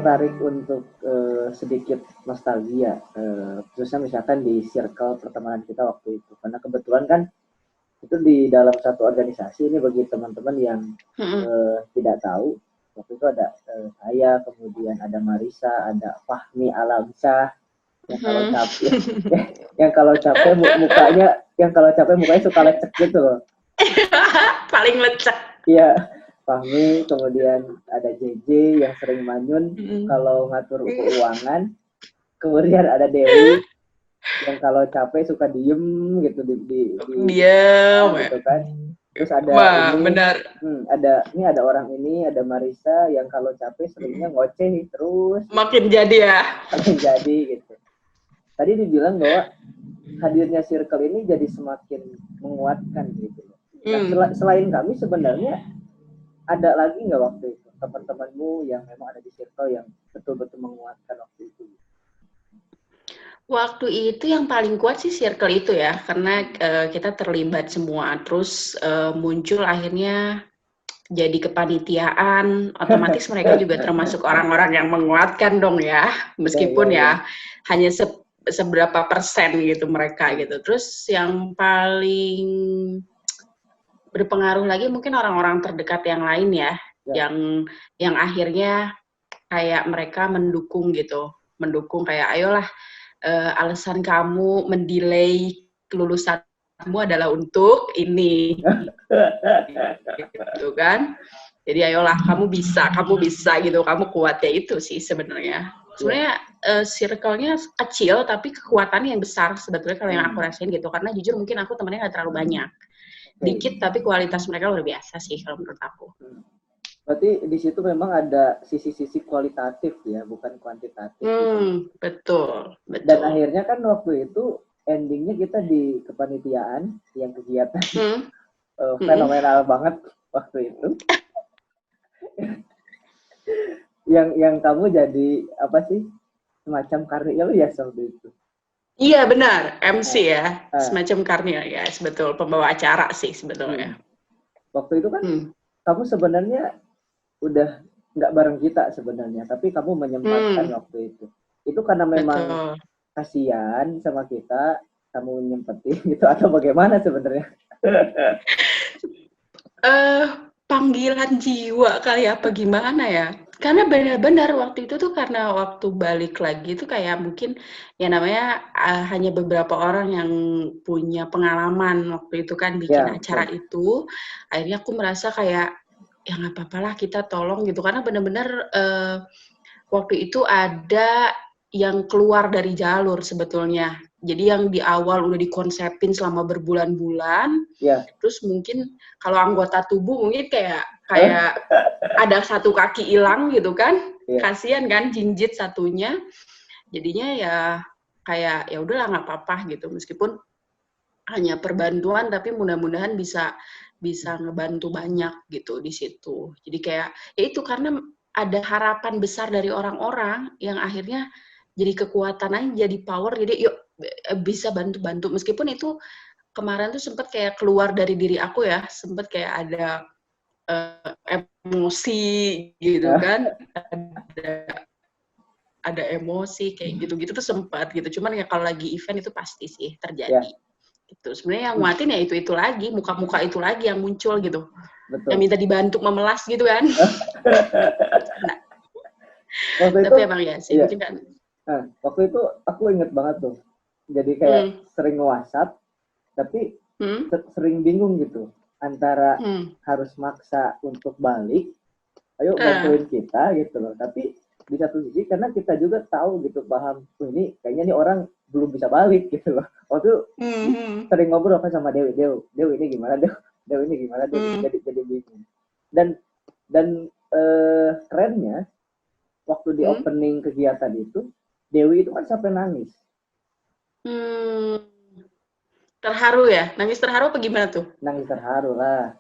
tertarik untuk sedikit nostalgia, khususnya misalkan di circle pertemanan kita waktu itu. Karena kebetulan kan itu di dalam satu organisasi. Ini bagi teman-teman yang tidak tahu, waktu itu ada saya, kemudian ada Marisa, ada Fahmi Alamsyah, yang kalau capek, yang kalau capek mukanya suka lecek gitu loh. Paling lecek. Iya, Fahmi, kemudian ada JJ yang sering manyun kalau ngatur keuangan, kemudian ada Dewi yang kalau capek suka diem gitu diem gitu kan. Terus ada ada orang ini, ada Marisa yang kalau capek seringnya ngoceh terus. Makin jadi gitu. Tadi dibilang bahwa hadirnya circle ini jadi semakin menguatkan gitu. Nah, selain kami sebenarnya ada lagi nggak waktu itu teman-temanmu yang memang ada di circle yang betul-betul menguatkan waktu itu? Waktu itu yang paling kuat sih circle itu ya, karena kita terlibat semua. Terus muncul akhirnya jadi kepanitiaan, otomatis mereka juga termasuk orang-orang yang menguatkan dong ya, meskipun ya hanya seberapa persen gitu mereka gitu. Terus yang paling berpengaruh lagi mungkin orang-orang terdekat yang lain ya, yang akhirnya kayak mereka mendukung gitu, kayak ayolah, alasan kamu mendelay kelulusanmu adalah untuk ini, gitu kan? Jadi ayolah kamu bisa gitu, kamu kuatnya itu sih sebenarnya. Sebenarnya circle-nya kecil tapi kekuatannya yang besar sebetulnya kalau yang aku rasain gitu, karena jujur mungkin aku temennya nggak terlalu banyak, dikit tapi kualitas mereka luar biasa sih kalau menurut aku. Berarti di situ memang ada sisi-sisi kualitatif ya, bukan kuantitatif. Betul. Dan akhirnya kan waktu itu endingnya kita di kepanitiaan yang kegiatan fenomenal banget waktu itu. yang kamu jadi apa sih, semacam karniel ya waktu itu? Iya benar, MC ya, semacam karniel ya, betul, pembawa acara sih sebetulnya. Waktu itu kan kamu sebenarnya udah nggak bareng kita sebenarnya, tapi kamu menyempatkan waktu itu. Itu karena memang kasihan sama kita, kamu nyempetin gitu atau bagaimana sebenarnya? Panggilan jiwa kali apa gimana ya? Karena benar-benar waktu itu tuh karena waktu balik lagi tuh kayak mungkin ya namanya hanya beberapa orang yang punya pengalaman waktu itu kan bikin acara itu. Akhirnya aku merasa kayak ya nggak apa-apa lah kita tolong gitu, karena benar-benar waktu itu ada yang keluar dari jalur sebetulnya. Jadi yang di awal udah dikonsepin selama berbulan-bulan, terus mungkin kalau anggota tubuh mungkin kayak ada satu kaki hilang gitu kan, kasihan kan jinjit satunya. Jadinya ya kayak ya udahlah nggak apa-apa gitu, meskipun hanya perbantuan tapi mudah-mudahan bisa ngebantu banyak gitu di situ. Jadi kayak ya itu karena ada harapan besar dari orang-orang yang akhirnya jadi kekuatan aja, jadi power, jadi yuk bisa bantu-bantu. Meskipun itu kemarin tuh sempat kayak keluar dari diri aku ya, sempat kayak ada emosi gitu kan, ada emosi kayak gitu-gitu tuh sempat gitu. Cuman ya kalau lagi event itu pasti sih terjadi. Gitu. Sebenarnya yang nguatin ya itu lagi, muka-muka itu lagi yang muncul gitu. Betul. Yang minta dibantu memelas gitu kan. Nah. Tapi emang ya sih, mungkin kan. Nah, waktu itu aku inget banget tuh. Jadi kayak sering nge-WhatsApp, tapi sering bingung gitu. Antara harus maksa untuk balik, ayo bantuin kita gitu loh. Tapi di satu sisi karena kita juga tahu gitu, paham, ini kayaknya nih orang belum bisa balik gitu loh. Waktu sering ngobrol apa sama Dewi ini gimana, Dewi ini gimana, jadi bingung. Dan kerennya waktu di opening kegiatan itu, Dewi itu kan sampai nangis. Terharu ya? Nangis terharu apa gimana tuh? Nangis terharu lah.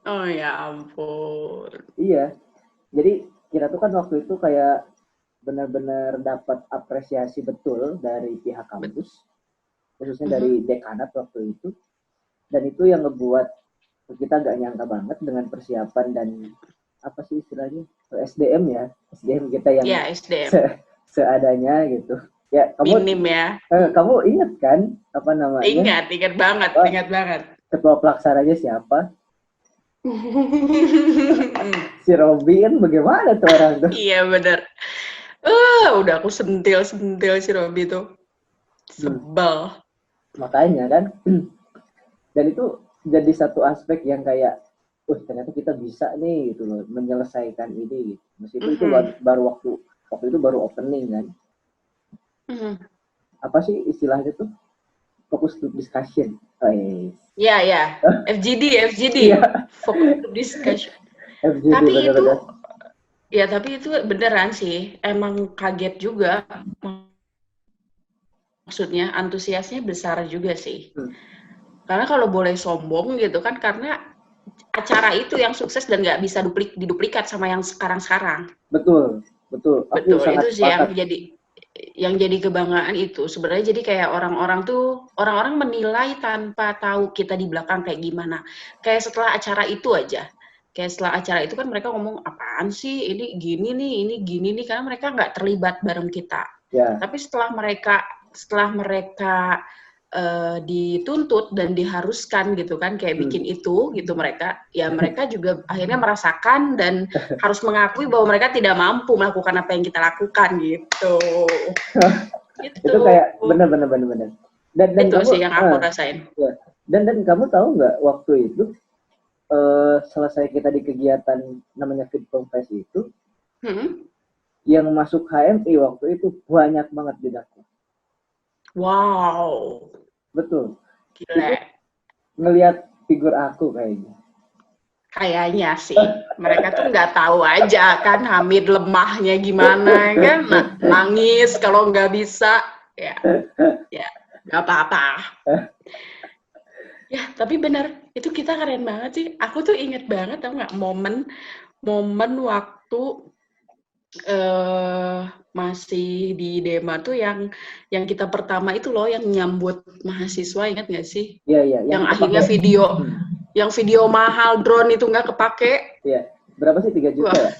Oh ya ampun. Iya. Jadi kita tuh kan waktu itu kayak benar-benar dapat apresiasi betul dari pihak kampus, khususnya dari dekanat waktu itu. Dan itu yang ngebuat kita gak nyangka banget dengan persiapan dan apa sih istilahnya, SDM ya, SDM kita yang SDM. Seadanya gitu. Ya, minim ya. Kamu ingat kan apa namanya? Ingat banget, ingat banget. Ketua pelaksananya siapa? Si Robi kan bagaimana tuh orang tuh? Iya benar. Udah aku sentil si Robi tuh. Sebel. Makanya kan. Dan itu jadi satu aspek yang kayak, ternyata kita bisa nih gitu loh menyelesaikan ini. Gitu. Meskipun itu baru waktu itu baru opening kan. Apa sih istilahnya tuh? Focus group discussion. Iya. FGD. Focus group discussion. FGD, tapi bener-bener. tapi itu beneran sih. Emang kaget juga. Maksudnya antusiasnya besar juga sih. Karena kalau boleh sombong gitu kan, karena acara itu yang sukses dan nggak bisa diduplikat sama yang sekarang-sekarang. Betul. Betul, itu sih yang jadi kebanggaan itu. Sebenarnya jadi kayak orang-orang menilai tanpa tahu kita di belakang kayak gimana. Kayak setelah acara itu aja. Kayak setelah acara itu kan mereka ngomong, apaan sih, ini gini nih, karena mereka nggak terlibat bareng kita. Yeah. Tapi setelah mereka dituntut dan diharuskan gitu kan, kayak bikin itu gitu, mereka juga akhirnya merasakan dan harus mengakui bahwa mereka tidak mampu melakukan apa yang kita lakukan gitu. Itu kayak benar. Dan itu kamu, sih yang aku rasain. Ya. Dan kamu tahu nggak waktu itu selesai kita di kegiatan namanya Fitcom Fest itu, yang masuk HMI waktu itu banyak banget Didaku. Wow. Betul. Gila. Ngelihat figur aku kayaknya. Kayaknya sih. Mereka tuh nggak tahu aja kan Hamid lemahnya gimana kan. Nangis kalau nggak bisa. Ya nggak apa-apa. Ya, tapi benar. Itu kita keren banget sih. Aku tuh inget banget, tau nggak, momen waktu masih di Dema tuh yang kita pertama itu loh, yang nyambut mahasiswa, ingat nggak sih? Iya. Yang akhirnya video mahal drone itu nggak kepake. Iya. Berapa sih, 3 juta ya?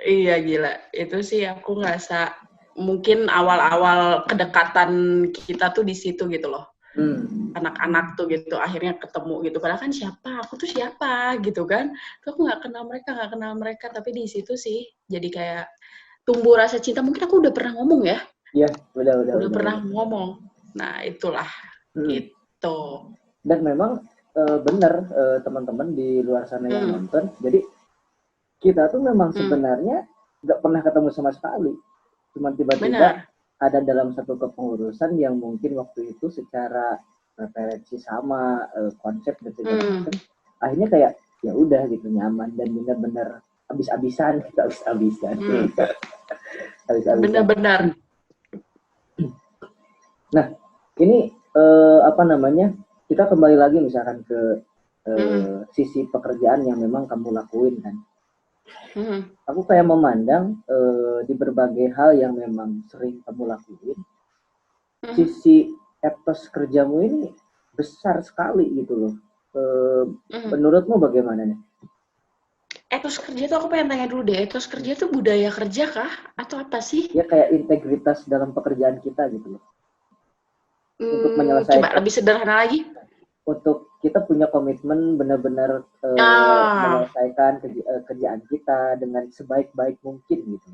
Iya, gila. Itu sih aku ngerasa mungkin awal-awal kedekatan kita tuh di situ gitu loh. Anak-anak tuh gitu akhirnya ketemu gitu, padahal kan aku tuh siapa gitu kan, aku nggak kenal mereka, tapi di situ sih jadi kayak tumbuh rasa cinta. Mungkin aku udah pernah ngomong ya. Iya, udah pernah ngomong. Nah itulah gitu. Dan memang benar teman-teman di luar sana yang nonton, jadi kita tuh memang sebenarnya nggak pernah ketemu sama sekali, cuma tiba-tiba ada dalam satu kepengurusan yang mungkin waktu itu secara referensi sama konsep dan segala macam, akhirnya kayak ya udah gitu, nyaman dan benar-benar habis-habisan. Benar-benar. Nah, ini kita kembali lagi misalkan ke sisi pekerjaan yang memang kamu lakuin kan. Aku kayak memandang di berbagai hal yang memang sering kamu lakuin, sisi etos kerjamu ini besar sekali gitu loh. Menurutmu bagaimana nih? Etos kerja tuh aku pengen tanya dulu deh. Etos kerja tuh budaya kerja kah? Atau apa sih? Ya kayak integritas dalam pekerjaan kita gitu loh. Untuk menyelesaikan. Coba lebih sederhana lagi. Untuk kita punya komitmen benar-benar menyelesaikan kerjaan kita dengan sebaik-baik mungkin gitu.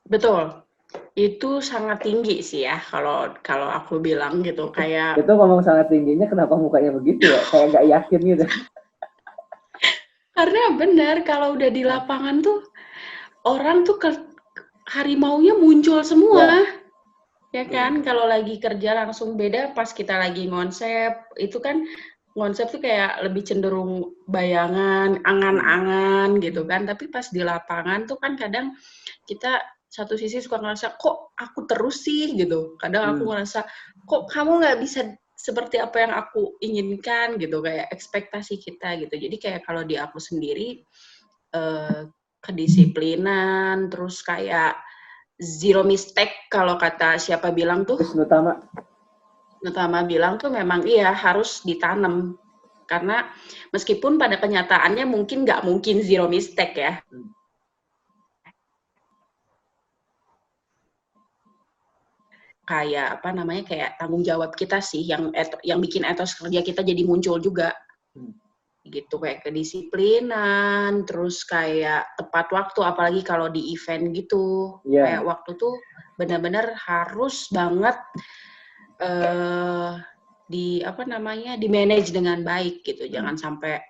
Betul. Itu sangat tinggi sih ya kalau aku bilang gitu, kayak itu ngomong sangat tingginya, kenapa mukanya begitu ya, kayak nggak yakin gitu. Karena benar, kalau udah di lapangan tuh orang tuh harimaunya muncul semua ya kan. Kalau lagi kerja langsung beda, pas kita lagi ngonsep itu kan, ngonsep tuh kayak lebih cenderung bayangan, angan-angan gitu kan. Tapi pas di lapangan tuh kan kadang kita satu sisi suka ngerasa, kok aku terus sih gitu. Kadang aku ngerasa, kok kamu nggak bisa seperti apa yang aku inginkan gitu, kayak ekspektasi kita gitu. Jadi kayak kalau di aku sendiri, kedisiplinan, terus kayak zero mistake kalau kata siapa bilang tuh. Wisnu Tama bilang tuh memang iya harus ditanam. Karena meskipun pada kenyataannya mungkin nggak mungkin zero mistake ya. Kayak apa namanya, kayak tanggung jawab kita sih yang bikin etos kerja kita jadi muncul juga. Gitu, kayak kedisiplinan, terus kayak tepat waktu, apalagi kalau di event gitu. Kayak waktu tuh benar-benar harus banget di manage dengan baik gitu. Jangan sampai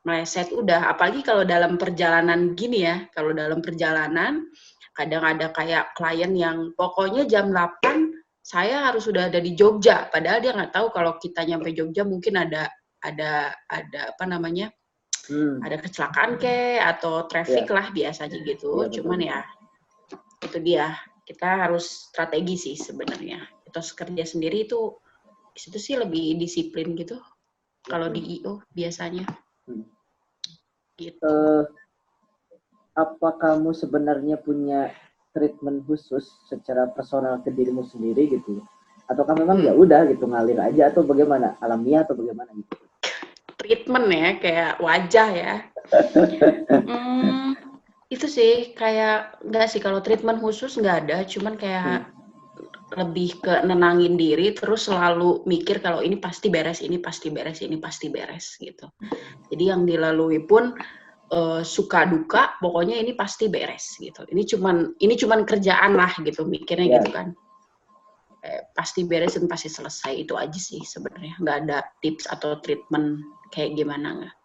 meleset udah, apalagi kalau dalam perjalanan gini ya. Kalau dalam perjalanan kadang ada kayak klien yang pokoknya jam 8 saya harus sudah ada di Jogja, padahal dia nggak tahu kalau kita nyampe Jogja mungkin ada apa namanya, ada kecelakaan atau traffic lah biasanya gitu. Cuman ya itu dia, kita harus strategi sih sebenarnya. Etos kerja sendiri itu di situ sih lebih disiplin gitu kalau di IO biasanya. Gitu. Apa kamu sebenarnya punya treatment khusus secara personal ke dirimu sendiri gitu, atau kamu memang ya udah gitu ngalir aja, atau bagaimana, alamiah atau bagaimana gitu? Treatment ya, kayak wajah ya. Itu sih kayak nggak sih, kalau treatment khusus nggak ada, cuman kayak lebih ke nenangin diri, terus selalu mikir kalau ini pasti beres, ini pasti beres, ini pasti beres gitu. Jadi yang dilalui pun suka duka, pokoknya ini pasti beres gitu. Ini cuman kerjaan lah gitu, mikirnya gitu kan. Pasti beres dan pasti selesai, itu aja sih sebenarnya. Nggak ada tips atau treatment kayak gimana nggak.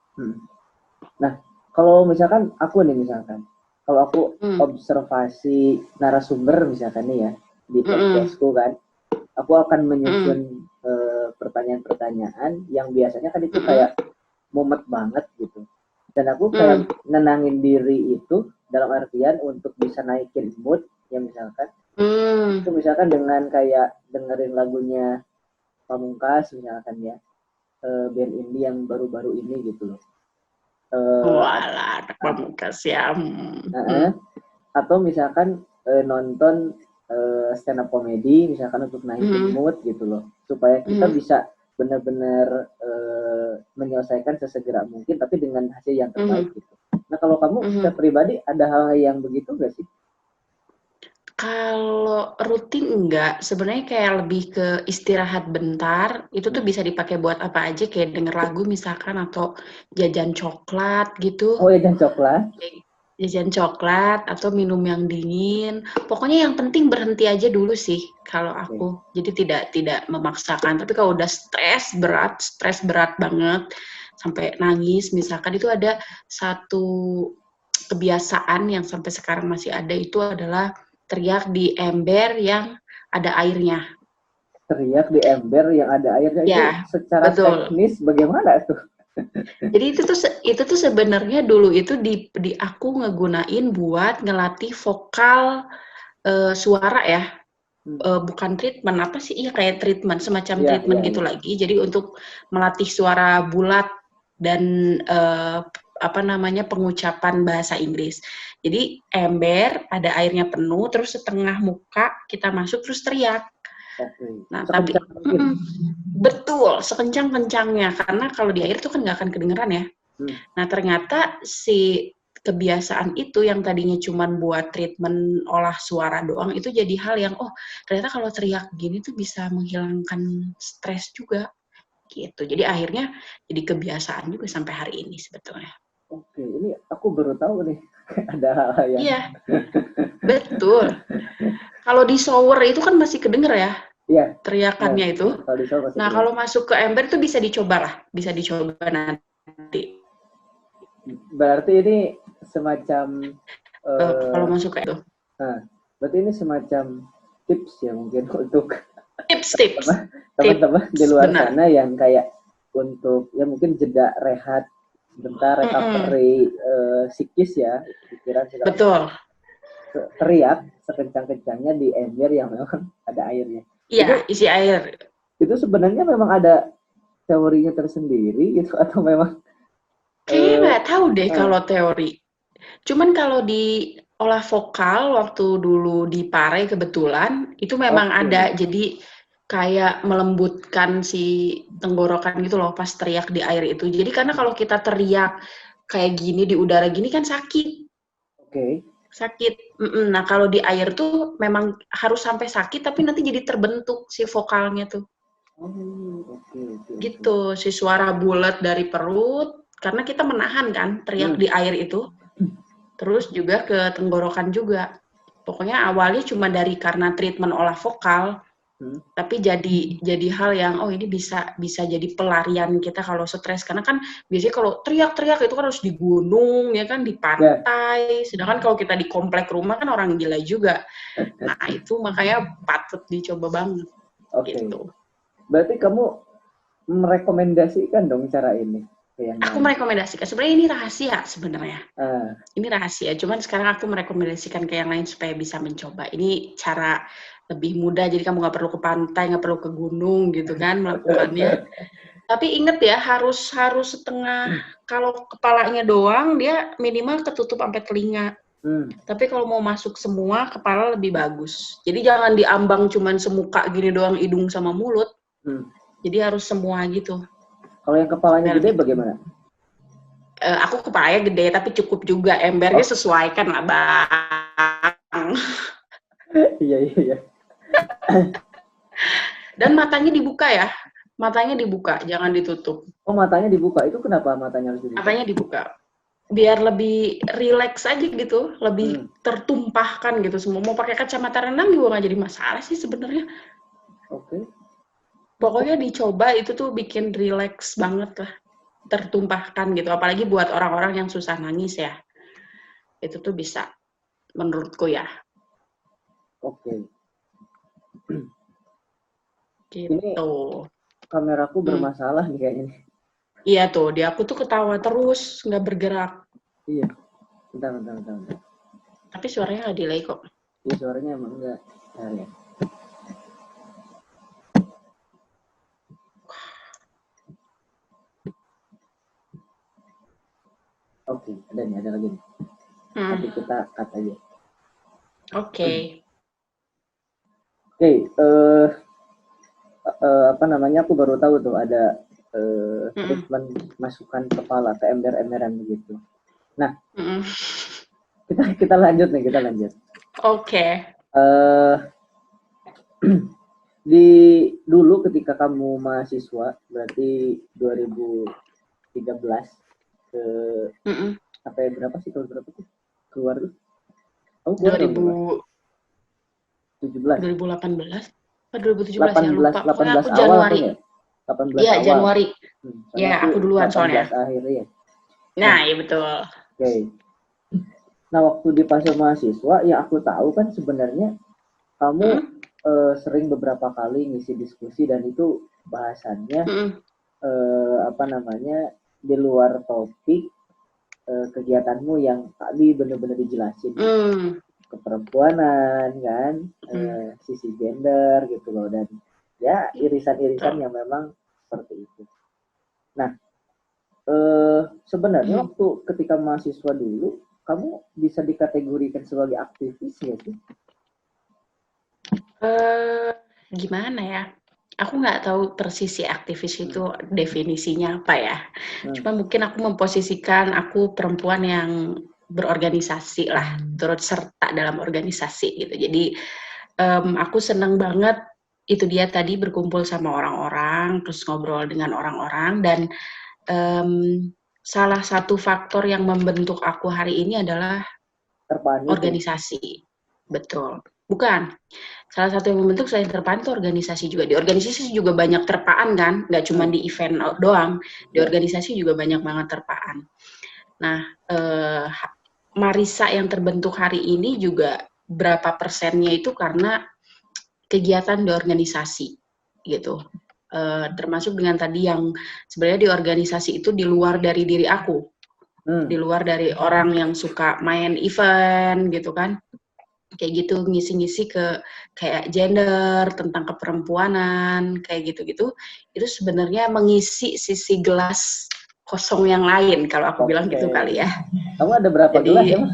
Nah, kalau misalkan aku kalau aku observasi narasumber misalkan nih ya di podcastku kan, aku akan menyusun pertanyaan-pertanyaan yang biasanya kan itu kayak mumet banget gitu. Dan aku kayak nenangin diri itu dalam artian untuk bisa naikin mood ya, misalkan itu misalkan dengan kayak dengerin lagunya Pamungkas misalkan ya, band indie yang baru-baru ini gitu loh. Walah, Pamungkas ya. Atau misalkan nonton stand up comedy misalkan untuk naikin mood gitu loh, supaya kita bisa benar-benar menyelesaikan sesegera mungkin tapi dengan hasil yang terbaik gitu. Nah kalau kamu secara pribadi ada hal yang begitu nggak sih? Kalau rutin enggak, sebenarnya kayak lebih ke istirahat bentar, itu tuh bisa dipakai buat apa aja, kayak denger lagu misalkan, atau jajan coklat gitu. Oh, jajan coklat? Jajan coklat, atau minum yang dingin. Pokoknya yang penting berhenti aja dulu sih, kalau aku. Jadi tidak memaksakan, tapi kalau udah stres berat banget, sampai nangis misalkan, itu ada satu kebiasaan yang sampai sekarang masih ada, itu adalah teriak di ember yang ada airnya. Teriak di ember yang ada airnya, ya, itu secara teknis bagaimana tuh? Jadi itu tuh sebenarnya dulu itu di aku ngegunain buat ngelatih vokal suara ya. Bukan treatment, apa sih? Iya kayak treatment, semacam treatment gitu lagi. Jadi untuk melatih suara bulat dan pengucapan bahasa Inggris. Jadi ember ada airnya penuh, terus setengah muka kita masuk terus teriak. Nah tapi betul sekencang-kencangnya, karena kalau di air tuh kan nggak akan kedengeran ya. Nah ternyata si kebiasaan itu yang tadinya cuma buat treatment olah suara doang, itu jadi hal yang ternyata kalau teriak gini tuh bisa menghilangkan stres juga gitu. Jadi akhirnya jadi kebiasaan juga sampai hari ini sebetulnya. Oke, ini aku baru tahu nih ada hal-hal yang. Iya, betul. Kalau di shower itu kan masih kedenger ya, teriakannya itu. Nah kalau masuk ke ember tuh bisa dicoba nanti. Berarti ini semacam kalau masuk ke itu. Nah, berarti ini semacam tips ya mungkin untuk tips teman-teman di luar sana yang kayak untuk ya mungkin jeda rehat sebentar, recovery psikis ya, pikiran segala. Betul. Teriak sekencang-kencangnya di ember yang memang ada airnya. Iya, isi air. Itu sebenarnya memang ada teorinya tersendiri gitu, atau memang? Kayaknya nggak tahu deh kalau teori. Cuman kalau di olah vokal waktu dulu di Pare kebetulan itu memang ada. Jadi kayak melembutkan si tenggorokan gitu loh pas teriak di air itu. Jadi karena kalau kita teriak kayak gini di udara gini kan sakit. Oke. Sakit. Nah kalau di air tuh memang harus sampai sakit tapi nanti jadi terbentuk si vokalnya tuh. Gitu, si suara bulat dari perut karena kita menahan kan teriak di air itu. Terus juga ke tenggorokan juga. Pokoknya awalnya cuma dari karena treatment olah vokal. Tapi jadi hal yang ini bisa jadi pelarian kita kalau stres, karena kan biasanya kalau teriak-teriak itu kan harus di gunung ya kan, di pantai, sedangkan kalau kita di komplek rumah kan orang gila juga. Nah itu makanya patut dicoba banget. Gitu. Berarti kamu merekomendasikan dong cara ini? Aku merekomendasikan, sebenarnya ini rahasia sebenarnya. Ini rahasia, cuman sekarang aku merekomendasikan ke yang lain supaya bisa mencoba. Ini cara lebih mudah, jadi kamu nggak perlu ke pantai, nggak perlu ke gunung gitu kan melakukannya. Tapi inget ya, harus setengah, kalau kepalanya doang dia minimal ketutup sampai telinga. Tapi kalau mau masuk semua, kepala lebih bagus. Jadi jangan diambang cuman semuka gini doang, hidung sama mulut. Jadi harus semua gitu. Kalau yang kepalanya gede bagaimana? Aku kepalanya gede, tapi cukup juga. Embernya sesuaikan lah, Bang. Iya. Dan matanya dibuka ya. Matanya dibuka, jangan ditutup. Oh, matanya dibuka. Itu kenapa matanya harus dibuka? Matanya dibuka. Biar lebih rileks aja gitu, lebih tertumpahkan gitu semua. Mau pakai kacamata renang juga nggak jadi masalah sih sebenarnya. Oke. Pokoknya dicoba, itu tuh bikin rileks banget lah. Tertumpahkan gitu, apalagi buat orang-orang yang susah nangis ya. Itu tuh bisa, menurutku ya. Oke. Gitu. Ini kameraku bermasalah nih kayaknya. Iya tuh, di aku tuh ketawa terus, nggak bergerak. Iya. Bentar. Tapi suaranya nggak delay kok. Iya, suaranya emang enggak. Ya. Oke, ada lagi nih. Tapi kita cut aja. Oke. Apa namanya, aku baru tahu tuh ada treatment masukan kepala ke ember-emberan begitu. Nah, kita lanjut. Oke. Dulu ketika kamu mahasiswa, berarti 2013 ke apa ya, berapa sih, tahun berapa tuh keluar tuh? 2018 atau 2017 ya, lupa. 18 aku Januari. Iya, Januari. Ya, aku duluan soalnya. Akhir ya. Nah, iya betul. Oke. Nah, waktu di fase mahasiswa, ya aku tahu kan sebenarnya kamu sering beberapa kali ngisi diskusi dan itu bahasannya apa namanya, di luar topik kegiatanmu yang tadi benar-benar dijelasin. Keperempuanan kan, sisi gender gitu loh, dan ya irisan-irisan yang memang seperti itu. Nah, sebenarnya waktu ketika mahasiswa dulu, kamu bisa dikategorikan sebagai aktivis nggak sih? Gimana ya? Aku nggak tahu persis aktivis itu definisinya apa ya. Cuma mungkin aku memposisikan aku perempuan yang berorganisasi lah, turut serta dalam organisasi gitu. Jadi aku senang banget itu dia tadi berkumpul sama orang-orang, terus ngobrol dengan orang-orang, dan salah satu faktor yang membentuk aku hari ini adalah organisasi. Betul. Bukan. Salah satu yang membentuk selain terpaan itu organisasi juga. Di organisasi juga banyak terpaan kan, nggak cuma di event doang. Di organisasi juga banyak banget terpaan. Nah, Marisa yang terbentuk hari ini juga berapa persennya itu karena kegiatan di organisasi gitu. Termasuk dengan tadi yang sebenarnya di organisasi itu di luar dari diri aku. Di luar dari orang yang suka main event gitu kan. Kayak gitu, ngisi-ngisi ke kayak gender, tentang keperempuanan, kayak gitu-gitu. Itu sebenarnya mengisi sisi gelas kosong yang lain, kalau aku bilang gitu kali ya. Kamu ada berapa gelas ya?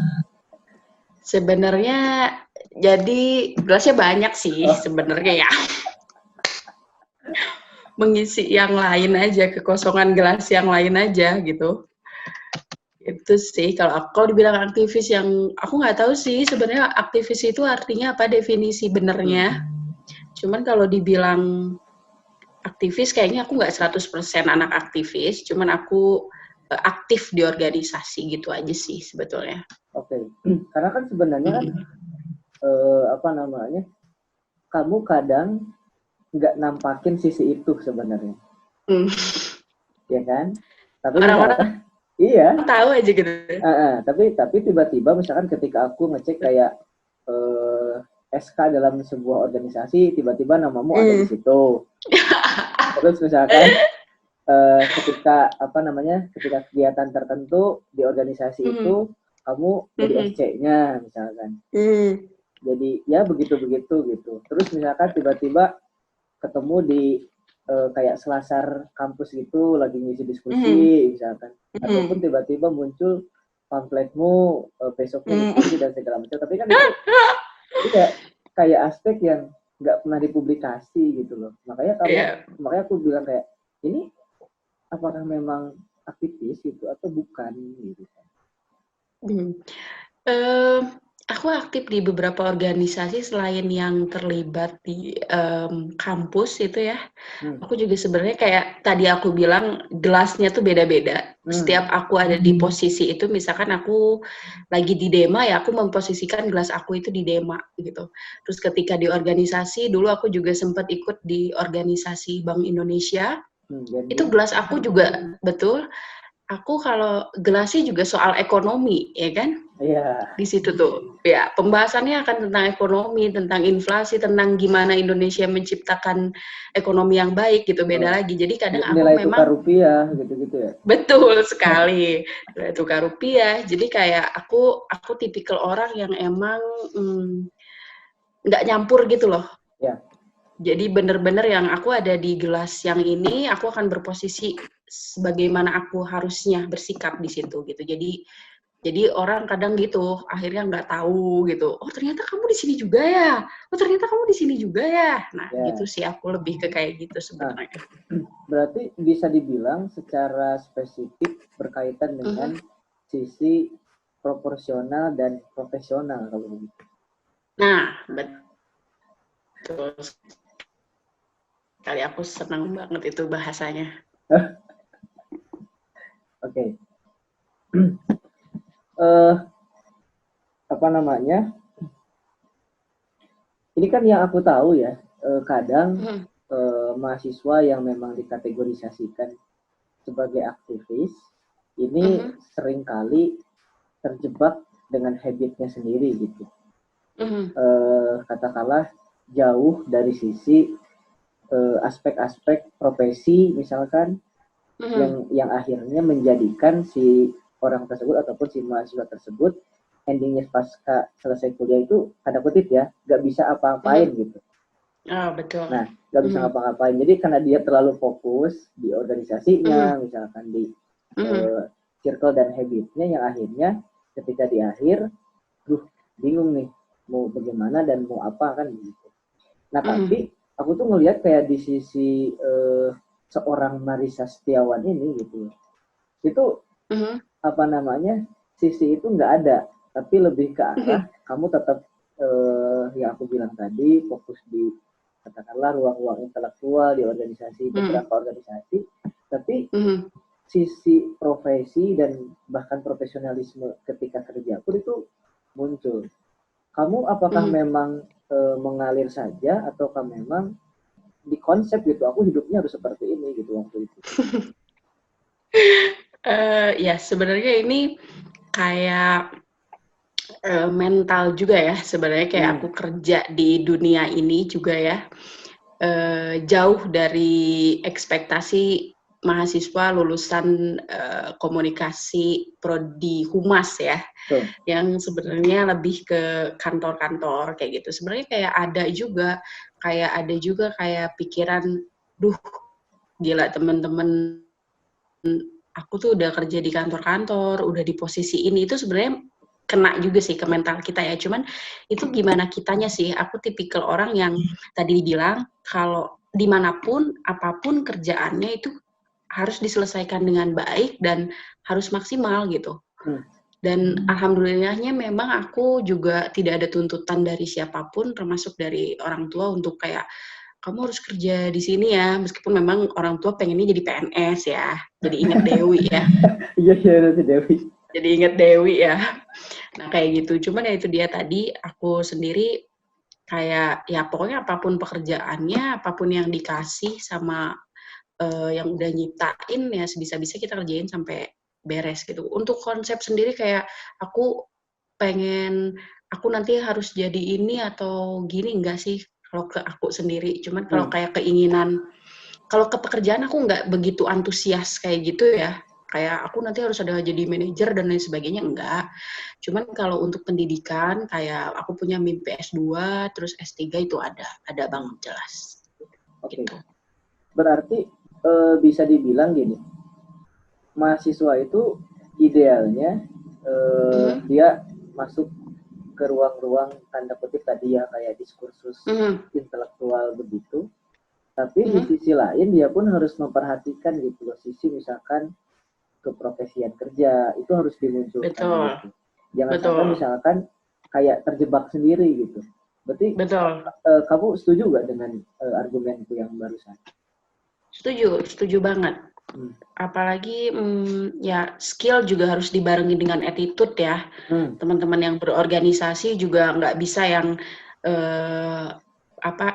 Sebenarnya jadi gelasnya banyak sih sebenarnya ya. mengisi yang lain aja, kekosongan gelas yang lain aja gitu. Itu sih kalau dibilang aktivis, yang aku nggak tahu sih sebenarnya aktivis itu artinya apa, definisi benernya. Cuman kalau dibilang aktivis kayaknya aku nggak 100% anak aktivis, cuman aku aktif di organisasi gitu aja sih sebetulnya. Oke. Karena kan sebenarnya kan kamu kadang nggak nampakin sisi itu sebenarnya. Ya kan? Tapi orang-orang iya. Tahu aja gitu. Tapi tiba-tiba misalkan ketika aku ngecek kayak SK dalam sebuah organisasi, tiba-tiba namamu ada di situ. Terus misalkan ketika ketika kegiatan tertentu di organisasi itu kamu jadi SC-nya misalkan. Jadi ya begitu-begitu gitu. Terus misalkan tiba-tiba ketemu di kayak selasar kampus gitu lagi ngisi diskusi misalkan, ataupun tiba-tiba muncul pamfletmu besoknya diskusi dan segala macam. Tapi kan itu kayak aspek yang nggak pernah dipublikasi gitu loh. Makanya makanya aku bilang kayak ini apakah memang aktivis gitu atau bukan gitu kan? Aku aktif di beberapa organisasi selain yang terlibat di kampus itu ya. Aku juga sebenarnya kayak tadi aku bilang gelasnya tuh beda-beda. Setiap aku ada di posisi itu, misalkan aku lagi di Dema ya, aku memposisikan gelas aku itu di Dema gitu. Terus ketika di organisasi dulu aku juga sempat ikut di organisasi Bank Indonesia. Itu gelas aku juga betul. Aku kalau gelasnya juga soal ekonomi, ya kan? Iya. Di situ tuh, ya pembahasannya akan tentang ekonomi, tentang inflasi, tentang gimana Indonesia menciptakan ekonomi yang baik gitu, beda lagi. Jadi kadang aku nilai memang tukar rupiah gitu-gitu ya. Betul sekali, nilai tukar rupiah. Jadi kayak aku tipikal orang yang emang nggak nyampur gitu loh. Ya. Jadi bener-bener yang aku ada di gelas yang ini, aku akan berposisi sebagaimana aku harusnya bersikap di situ gitu. Jadi orang kadang gitu, akhirnya nggak tahu gitu. Oh ternyata kamu di sini juga ya. Oh ternyata kamu di sini juga ya. Nah gitu sih, aku lebih ke kayak gitu sebenarnya. Berarti bisa dibilang secara spesifik berkaitan dengan sisi proporsional dan profesional kalau begitu. Nah betul. Kali aku senang banget itu bahasanya. Oke. Ini kan yang aku tahu ya, kadang mahasiswa yang memang dikategorisasikan sebagai aktivis ini seringkali terjebak dengan habitnya sendiri gitu. Katakanlah jauh dari sisi aspek-aspek profesi misalkan yang akhirnya menjadikan si orang tersebut ataupun si mahasiswa tersebut endingnya pasca selesai kuliah itu tanda kutip ya nggak bisa apa-apain gitu. Betul. Nah nggak bisa ngapa-ngapain, jadi karena dia terlalu fokus di organisasinya misalkan di circle dan habitnya, yang akhirnya ketika di akhir bingung nih mau bagaimana dan mau apa kan gitu. Nah tapi aku tuh ngelihat kayak di sisi seorang Marissa Setiawan ini gitu, itu sisi itu nggak ada, tapi lebih ke arah kamu tetap yang aku bilang tadi fokus di katakanlah ruang-ruang intelektual di organisasi, beberapa organisasi, tapi sisi profesi dan bahkan profesionalisme ketika kerja pun itu muncul. Kamu apakah memang mengalir saja ataukah memang di konsep gitu, aku hidupnya harus seperti ini gitu waktu itu? Ya sebenarnya ini kayak mental juga ya sebenarnya, kayak aku kerja di dunia ini juga ya, jauh dari ekspektasi mahasiswa lulusan komunikasi prodi humas ya, yang sebenarnya lebih ke kantor-kantor kayak gitu. Sebenarnya kayak ada juga kayak pikiran, duh gila teman-teman aku tuh udah kerja di kantor-kantor, udah di posisi ini, itu sebenarnya kena juga sih ke mental kita ya. Cuman itu gimana kitanya sih. Aku tipikal orang yang tadi dibilang kalau dimanapun, apapun kerjaannya itu harus diselesaikan dengan baik dan harus maksimal gitu. Dan alhamdulillahnya memang aku juga tidak ada tuntutan dari siapapun, termasuk dari orang tua untuk kayak, kamu harus kerja di sini ya, meskipun memang orang tua pengennya jadi PNS ya, jadi inget Dewi ya. Iya, Dewi. Jadi inget Dewi ya. Nah kayak gitu, cuman ya itu dia tadi, aku sendiri kayak, ya pokoknya apapun pekerjaannya, apapun yang dikasih sama yang udah nyiptain, ya sebisa-bisa kita kerjain sampai beres gitu. Untuk konsep sendiri kayak aku pengen aku nanti harus jadi ini atau gini, enggak sih kalau ke aku sendiri. Cuman kalau kayak keinginan, kalau ke pekerjaan aku nggak begitu antusias kayak gitu ya. Kayak aku nanti harus ada jadi manajer dan lain sebagainya, enggak. Cuman kalau untuk pendidikan, kayak aku punya mimpi S2, terus S3 itu ada banget jelas. Oke. Gitu. Berarti bisa dibilang gini, mahasiswa itu idealnya dia masuk ke ruang-ruang tanda kutip tadi ya, kayak diskursus intelektual begitu, tapi di sisi lain dia pun harus memperhatikan gitu loh, sisi misalkan keprofesian kerja itu harus dimunculkan. Gitu. Jangan sampai misalkan kayak terjebak sendiri gitu. Berarti kamu setuju gak dengan argumenku yang barusan? Setuju banget. Apalagi ya skill juga harus dibarengi dengan attitude ya. Teman-teman yang berorganisasi juga nggak bisa yang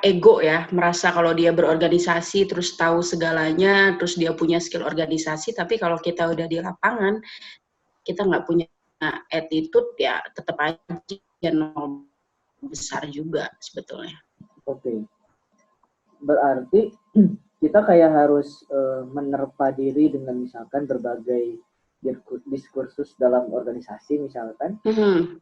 ego ya, merasa kalau dia berorganisasi terus tahu segalanya, terus dia punya skill organisasi, tapi kalau kita udah di lapangan kita nggak punya attitude, ya tetap aja nol besar juga sebetulnya. Oke. Berarti kita kayak harus menerpa diri dengan misalkan berbagai diskursus dalam organisasi misalkan.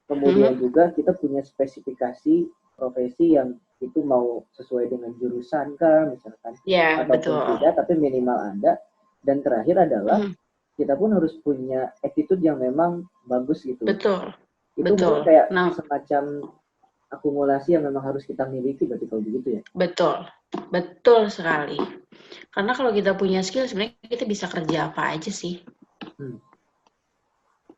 Kemudian juga kita punya spesifikasi profesi yang itu mau sesuai dengan jurusan kan misalkan, ataupun tidak, tapi minimal ada. Dan terakhir adalah kita pun harus punya attitude yang memang bagus gitu. Itu mungkin kayak semacam akumulasi yang memang harus kita miliki berarti kalau begitu ya. Betul sekali. Karena kalau kita punya skill sebenarnya kita bisa kerja apa aja sih.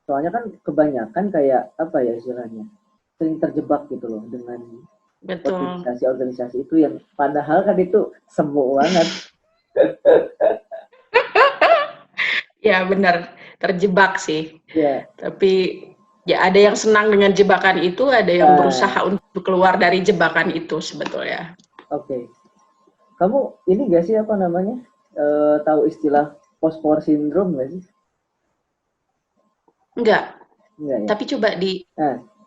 Soalnya kan kebanyakan kayak apa ya istilahnya, sering terjebak gitu loh dengan organisasi-organisasi itu yang padahal kan itu semu banget. Ya benar, terjebak sih. Tapi ya ada yang senang dengan jebakan itu, ada yang berusaha untuk keluar dari jebakan itu sebetulnya. Oke. Kamu ini gak sih apa namanya, tahu istilah post-war syndrome gak sih? Enggak ya? Tapi coba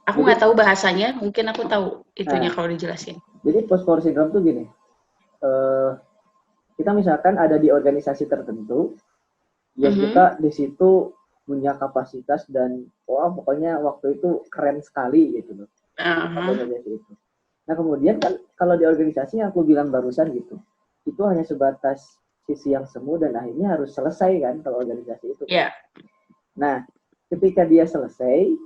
aku nggak tahu bahasanya, mungkin aku tahu itunya kalau dijelasin. Jadi post-war syndrome tuh gini, kita misalkan ada di organisasi tertentu, yang kita di situ punya kapasitas dan pokoknya waktu itu keren sekali gitu loh. Organisasi itu. Nah kemudian kan kalau di organisasi yang aku bilang barusan gitu, itu hanya sebatas sisi yang semu dan akhirnya harus selesai kan kalau organisasi itu. Nah ketika dia selesai,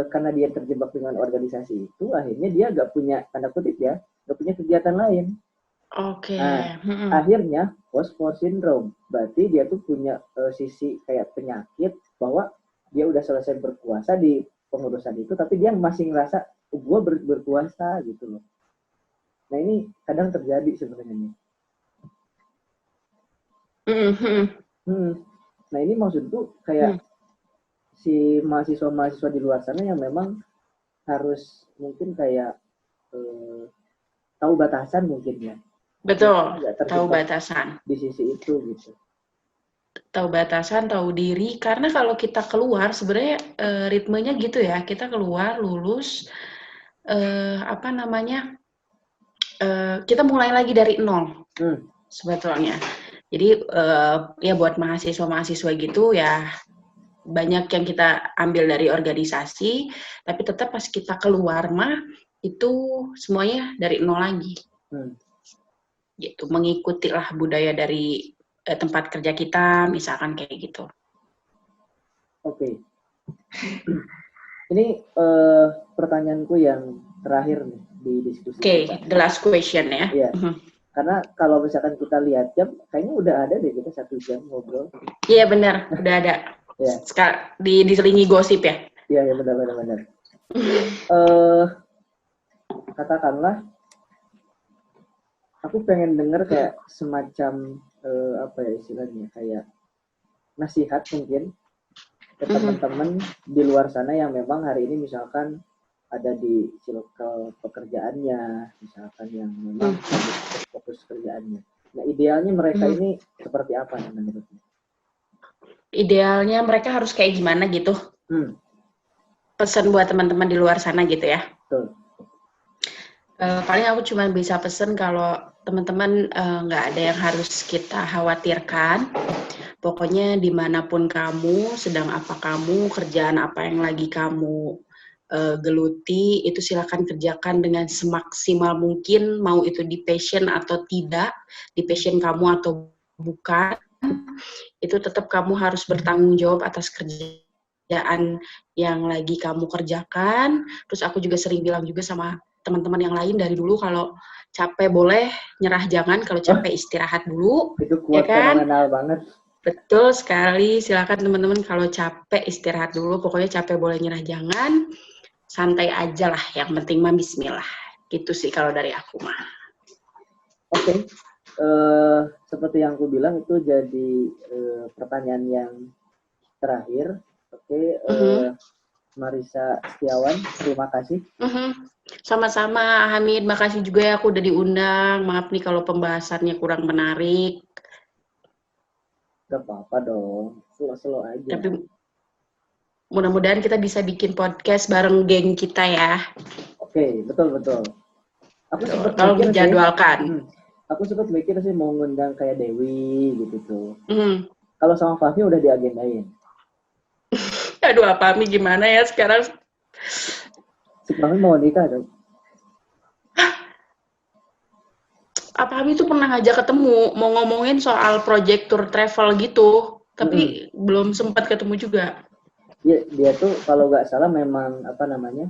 karena dia terjebak dengan organisasi itu, akhirnya dia gak punya, tanda kutip ya, gak punya kegiatan lain. Nah, akhirnya post-war syndrome, berarti dia tuh punya sisi kayak penyakit bahwa dia udah selesai berkuasa di pengurusan itu, tapi dia masih ngerasa gue berkuasa gitu loh. Nah ini kadang terjadi sebenarnya. Nah ini maksudku kayak si mahasiswa-mahasiswa di luar sana yang memang harus mungkin kayak tahu batasan mungkin ya. Betul, tahu batasan. Di sisi itu gitu. Tahu batasan, tahu diri, karena kalau kita keluar sebenarnya ritmenya gitu ya, kita keluar lulus kita mulai lagi dari nol sebetulnya. Jadi ya buat mahasiswa gitu ya banyak yang kita ambil dari organisasi, tapi tetap pas kita keluar mah itu semuanya dari nol lagi. Gitu, mengikutilah budaya dari tempat kerja kita, misalkan kayak gitu. Oke. Ini pertanyaanku yang terakhir nih di diskusi. Oke, the last question ya. Iya. Karena kalau misalkan kita lihat jam, kayaknya udah ada deh kita 1 jam ngobrol. Iya benar, udah ada. Ya. Diselingi gosip ya? Iya, benar. Katakanlah, aku pengen denger kayak semacam apa ya istilahnya, kayak nasihat mungkin ke teman-teman di luar sana yang memang hari ini misalkan ada di circle pekerjaannya, misalkan yang memang fokus kerjaannya. Nah, idealnya mereka ini seperti apa menurutmu? Idealnya mereka harus kayak gimana gitu? Pesan buat teman-teman di luar sana gitu ya? Betul. Paling aku cuma bisa pesen kalau teman-teman nggak ada yang harus kita khawatirkan. Pokoknya dimanapun kamu, sedang apa kamu, kerjaan apa yang lagi kamu geluti, itu silakan kerjakan dengan semaksimal mungkin, mau itu di passion atau tidak, di passion kamu atau bukan, itu tetap kamu harus bertanggung jawab atas kerjaan yang lagi kamu kerjakan. Terus aku juga sering bilang juga sama teman-teman yang lain dari dulu, kalau capek boleh, nyerah jangan, kalau capek istirahat dulu. Itu kuat, ya kan? Fenomenal banget. Betul sekali, silakan teman-teman kalau capek istirahat dulu, pokoknya capek boleh, nyerah jangan, santai aja lah, yang penting mah bismillah. Gitu sih kalau dari aku mah. Oke. Seperti yang aku bilang itu jadi pertanyaan yang terakhir. Oke, Marissa Setiawan, terima kasih. Sama-sama, Hamid, makasih juga ya aku udah diundang. Maaf nih kalau pembahasannya kurang menarik. Gak apa-apa dong, slow-slow aja. Tapi mudah-mudahan kita bisa bikin podcast bareng geng kita ya. Oke, betul. Aku sempat kalau dijadwalkan. Aku sempat mikir sih mau ngundang kayak Dewi gitu tuh. Kalau sama Fahmi udah diagendain. Aduh, Fahmi gimana ya sekarang? Si Fahmi mau nikah dong. Fahmi tuh pernah ngajak ketemu, mau ngomongin soal project tour travel gitu, tapi belum sempat ketemu juga. Dia tuh kalau nggak salah memang apa namanya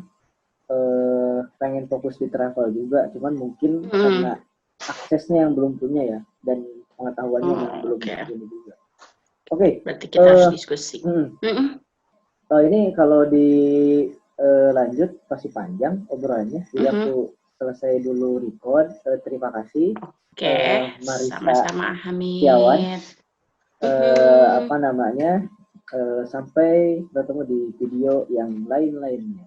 pengen fokus di travel juga, cuman mungkin karena aksesnya yang belum punya ya, dan pengetahuannya yang belum punya juga. Oke. Berarti kita harus diskusi. Ini kalau lanjut pasti panjang obrolannya, jadi aku selesai dulu record. Terima kasih. Marissa sama-sama Hamid. Setiawan. Sampai bertemu di video yang lain-lainnya.